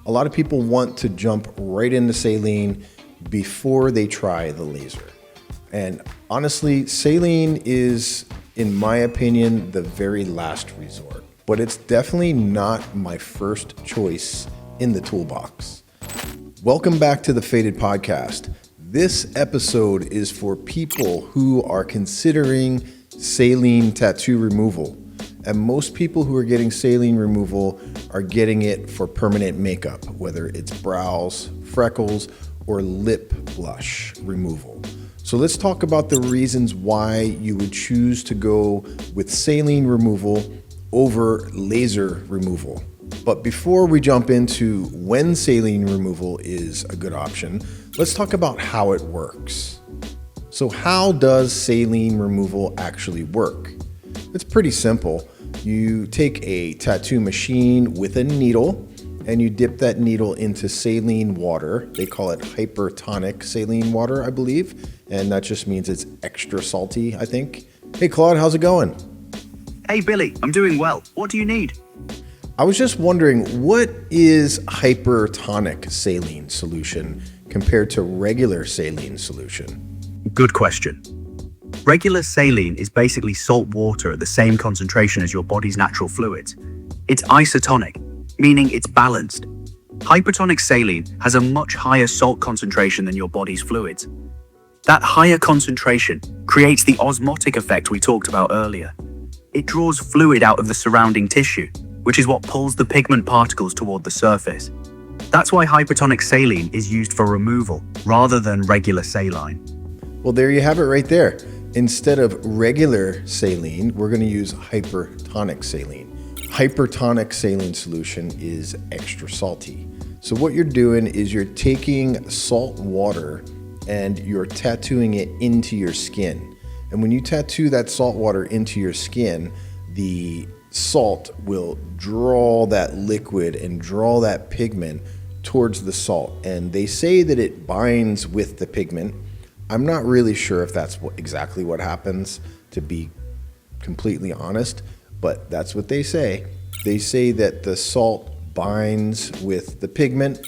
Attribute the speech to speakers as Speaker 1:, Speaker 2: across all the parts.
Speaker 1: A lot of people want to jump right into saline before they try the laser. And honestly, saline is, in my opinion, the very last resort. But it's definitely not my first choice in the toolbox. Welcome back to the Faded Podcast. This episode is for people who are considering saline tattoo removal. And most people who are getting saline removal are getting it for permanent makeup, whether it's brows, freckles, or lip blush removal. So let's talk about the reasons why you would choose to go with saline removal over laser removal. But before we jump into when saline removal is a good option, let's talk about how it works. So how does saline removal actually work? It's pretty simple. You take a tattoo machine with a needle and you dip that needle into saline water. They call it hypertonic saline water, I believe. And that just means it's extra salty, I think. Hey, Claude, how's it going?
Speaker 2: Hey, Billy, I'm doing well. What do you need?
Speaker 1: I was just wondering, what is hypertonic saline solution compared to regular saline solution?
Speaker 2: Good question. Regular saline is basically salt water at the same concentration as your body's natural fluids. It's isotonic, meaning it's balanced. Hypertonic saline has a much higher salt concentration than your body's fluids. That higher concentration creates the osmotic effect we talked about earlier. It draws fluid out of the surrounding tissue, which is what pulls the pigment particles toward the surface. That's why hypertonic saline is used for removal rather than regular saline.
Speaker 1: Well, there you have it right there. Instead of regular saline, we're going to use hypertonic saline. Hypertonic saline solution is extra salty. So what you're doing is you're taking salt water and you're tattooing it into your skin. And when you tattoo that salt water into your skin, the salt will draw that liquid and draw that pigment towards the salt. And they say that it binds with the pigment. I'm not really sure if that's exactly what happens, to be completely honest, but that's what they say. They say that the salt binds with the pigment,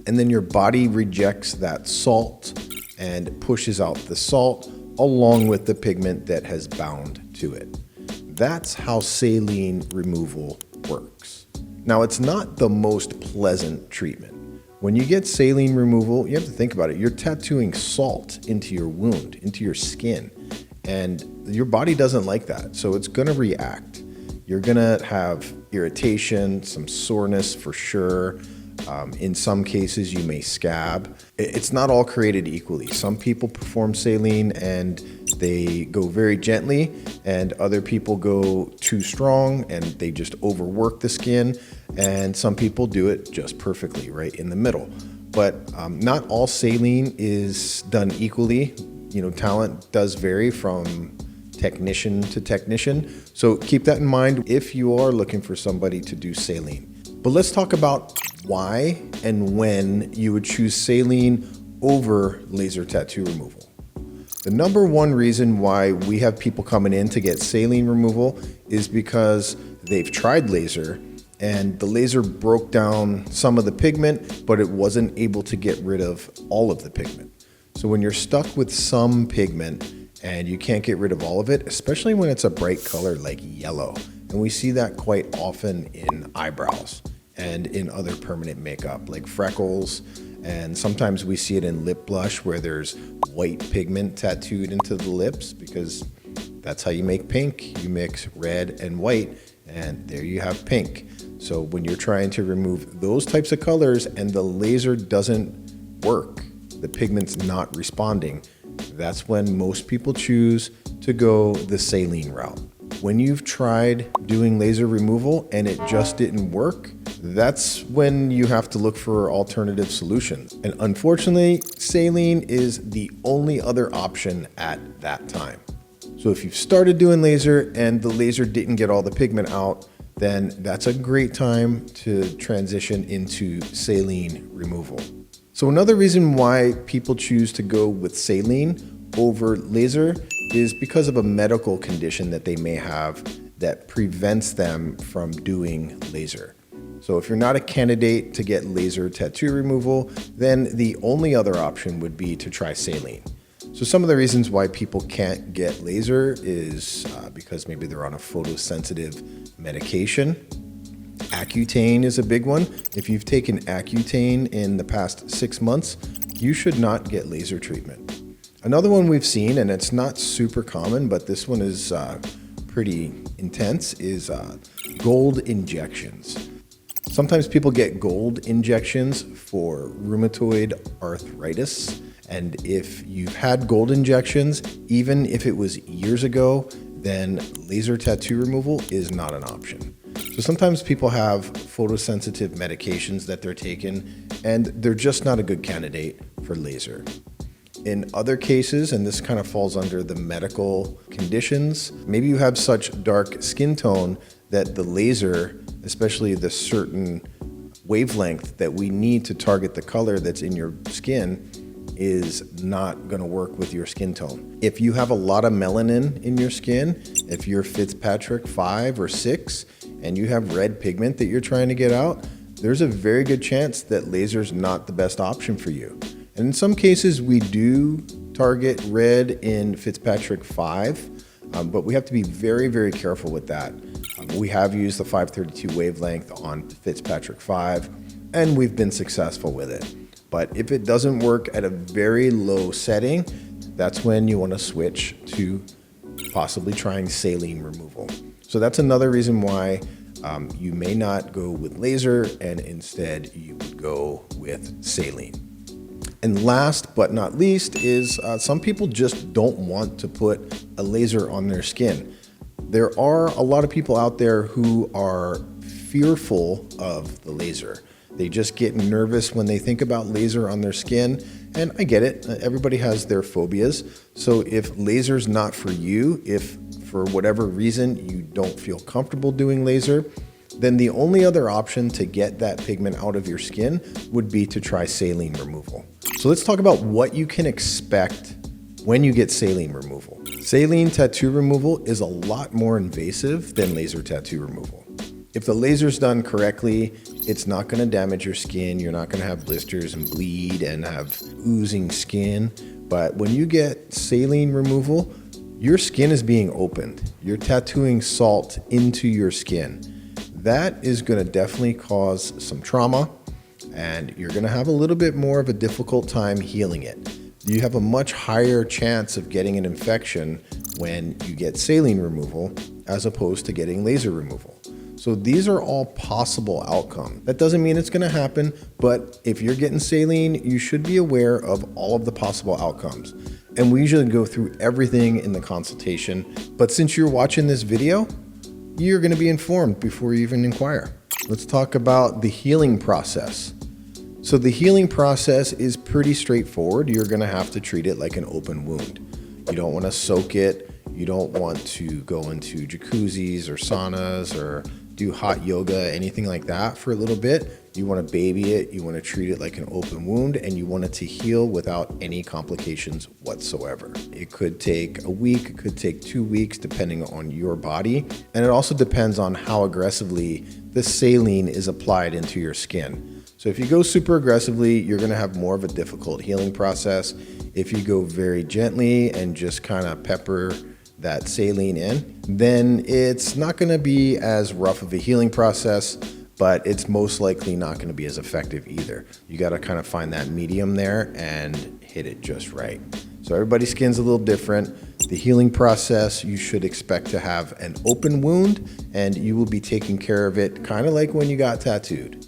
Speaker 1: and then your body rejects that salt and pushes out the salt along with the pigment that has bound to it. That's how saline removal works. Now, it's not the most pleasant treatment. When you get saline removal, you have to think about it. You're tattooing salt into your wound, into your skin, and your body doesn't like that. So it's going to react. You're going to have irritation, some soreness for sure. In some cases, you may scab. It's not all created equally. Some people perform saline and they go very gently, and other people go too strong and they just overwork the skin. And some people do it just perfectly, right in the middle. But not all saline is done equally. You know, talent does vary from technician to technician. So keep that in mind if you are looking for somebody to do saline. But let's talk about why and when you would choose saline over laser tattoo removal. The number one reason why we have people coming in to get saline removal is because they've tried laser and the laser broke down some of the pigment, but it wasn't able to get rid of all of the pigment. So when you're stuck with some pigment and you can't get rid of all of it, especially when it's a bright color like yellow, and we see that quite often in eyebrows and in other permanent makeup like freckles, and sometimes we see it in lip blush where there's white pigment tattooed into the lips, because that's how you make pink. You mix red and white and there you have pink. So when you're trying to remove those types of colors and the laser doesn't work, the pigment's not responding, that's when most people choose to go the saline route. When you've tried doing laser removal and it just didn't work, that's when you have to look for alternative solutions. And unfortunately, saline is the only other option at that time. So if you've started doing laser and the laser didn't get all the pigment out, then that's a great time to transition into saline removal. So another reason why people choose to go with saline over laser is because of a medical condition that they may have that prevents them from doing laser. So if you're not a candidate to get laser tattoo removal, then the only other option would be to try saline. So some of the reasons why people can't get laser is because maybe they're on a photosensitive medication. Accutane is a big one. If you've taken Accutane in the past 6 months, you should not get laser treatment. Another one we've seen, and it's not super common, but this one is pretty intense, is gold injections. Sometimes people get gold injections for rheumatoid arthritis. And if you've had gold injections, even if it was years ago, then laser tattoo removal is not an option. So sometimes people have photosensitive medications that they're taking, and they're just not a good candidate for laser. In other cases, and this kind of falls under the medical conditions, maybe you have such dark skin tone that the laser, especially the certain wavelength that we need to target the color that's in your skin, is not going to work with your skin tone. If you have a lot of melanin in your skin, if you're Fitzpatrick 5 or 6, and you have red pigment that you're trying to get out, there's a very good chance that laser's not the best option for you. And in some cases, we do target red in Fitzpatrick 5, but we have to be very, very careful with that. We have used the 532 wavelength on Fitzpatrick 5, and we've been successful with it. But if it doesn't work at a very low setting, that's when you want to switch to possibly trying saline removal. So that's another reason why you may not go with laser, and instead you would go with saline. And last but not least is some people just don't want to put a laser on their skin. There are a lot of people out there who are fearful of the laser. They just get nervous when they think about laser on their skin. And I get it. Everybody has their phobias. So if laser's not for you, if for whatever reason you don't feel comfortable doing laser, then the only other option to get that pigment out of your skin would be to try saline removal. So let's talk about what you can expect when you get saline removal. Saline tattoo removal is a lot more invasive than laser tattoo removal. If the laser's done correctly, it's not going to damage your skin. You're not going to have blisters and bleed and have oozing skin. But when you get saline removal, your skin is being opened. You're tattooing salt into your skin. That is going to definitely cause some trauma, and you're going to have a little bit more of a difficult time healing it. You have a much higher chance of getting an infection when you get saline removal as opposed to getting laser removal. So these are all possible outcomes. That doesn't mean it's going to happen, but if you're getting saline, you should be aware of all of the possible outcomes. And we usually go through everything in the consultation, but since you're watching this video, you're going to be informed before you even inquire. Let's talk about the healing process. So the healing process is pretty straightforward. You're going to have to treat it like an open wound. You don't want to soak it. You don't want to go into jacuzzis or saunas or do hot yoga, anything like that for a little bit. You want to baby it. You want to treat it like an open wound, and you want it to heal without any complications whatsoever. It could take a week, it could take 2 weeks, depending on your body. And it also depends on how aggressively the saline is applied into your skin. So if you go super aggressively, you're going to have more of a difficult healing process. If you go very gently and just kind of pepper that saline in, then it's not going to be as rough of a healing process, but it's most likely not going to be as effective either. You got to kind of find that medium there and hit it just right. So everybody's skin's a little different. The healing process, you should expect to have an open wound, and you will be taking care of it kind of like when you got tattooed.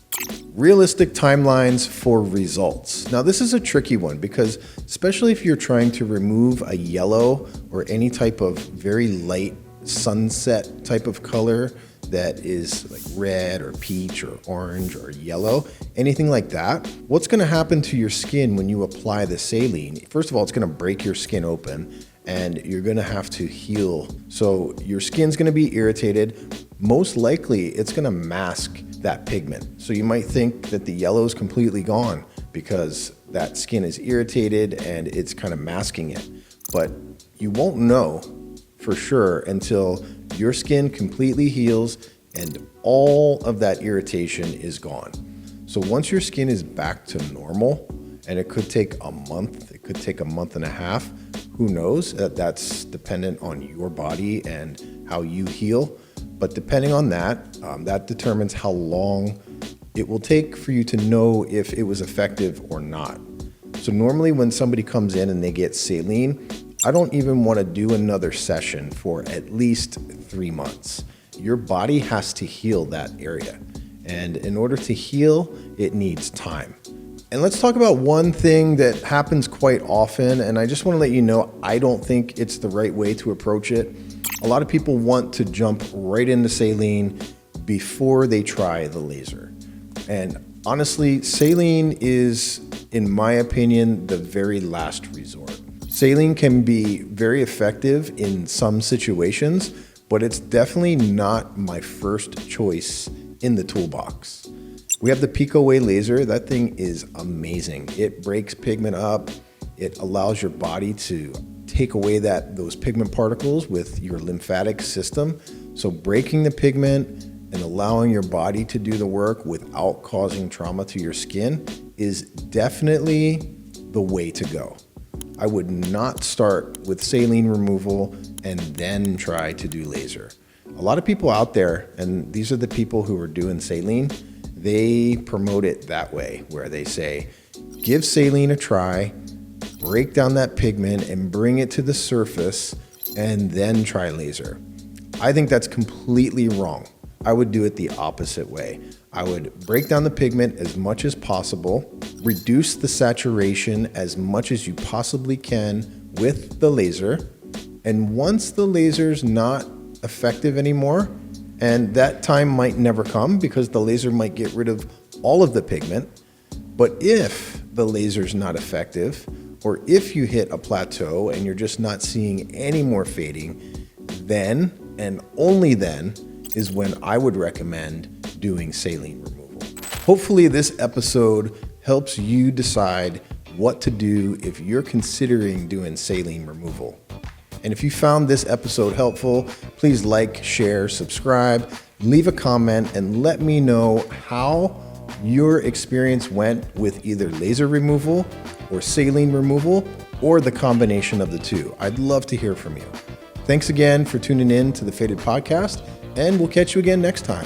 Speaker 1: Realistic timelines for results. Now this is a tricky one because especially if you're trying to remove a yellow or any type of very light sunset type of color that is like red or peach or orange or yellow, anything like that, what's going to happen to your skin when you apply the saline? First of all, it's going to break your skin open and you're going to have to heal. So your skin's going to be irritated. Most likely it's going to mask that pigment. So you might think that the yellow is completely gone because that skin is irritated and it's kind of masking it. But you won't know for sure until your skin completely heals and all of that irritation is gone. So once your skin is back to normal, and it could take a month, it could take a month and a half, who knows? That's dependent on your body and how you heal. But depending on that, that determines how long it will take for you to know if it was effective or not. So normally when somebody comes in and they get saline, I don't even want to do another session for at least 3 months. Your body has to heal that area. And in order to heal, it needs time. And let's talk about one thing that happens quite often, and I just want to let you know, I don't think it's the right way to approach it. A lot of people want to jump right into saline before they try the laser. And honestly, saline is, in my opinion, the very last resort. Saline can be very effective in some situations, but it's definitely not my first choice in the toolbox. We have the PicoWay laser. That thing is amazing. It breaks pigment up. It allows your body to take away those pigment particles with your lymphatic system. So breaking the pigment and allowing your body to do the work without causing trauma to your skin is definitely the way to go. I would not start with saline removal and then try to do laser. A lot of people out there, and these are the people who are doing saline, they promote it that way, where they say, give saline a try, break down that pigment and bring it to the surface, and then try laser. I think that's completely wrong. I would do it the opposite way. I would break down the pigment as much as possible, reduce the saturation as much as you possibly can with the laser, and once the laser's not effective anymore, and that time might never come because the laser might get rid of all of the pigment. But if the laser's not effective, or if you hit a plateau and you're just not seeing any more fading, then, and only then, is when I would recommend doing saline removal. Hopefully this episode helps you decide what to do if you're considering doing saline removal. And if you found this episode helpful, please like, share, subscribe, leave a comment, and let me know how your experience went with either laser removal or saline removal or the combination of the two. I'd love to hear from you. Thanks again for tuning in to the Faded Podcast, and we'll catch you again next time.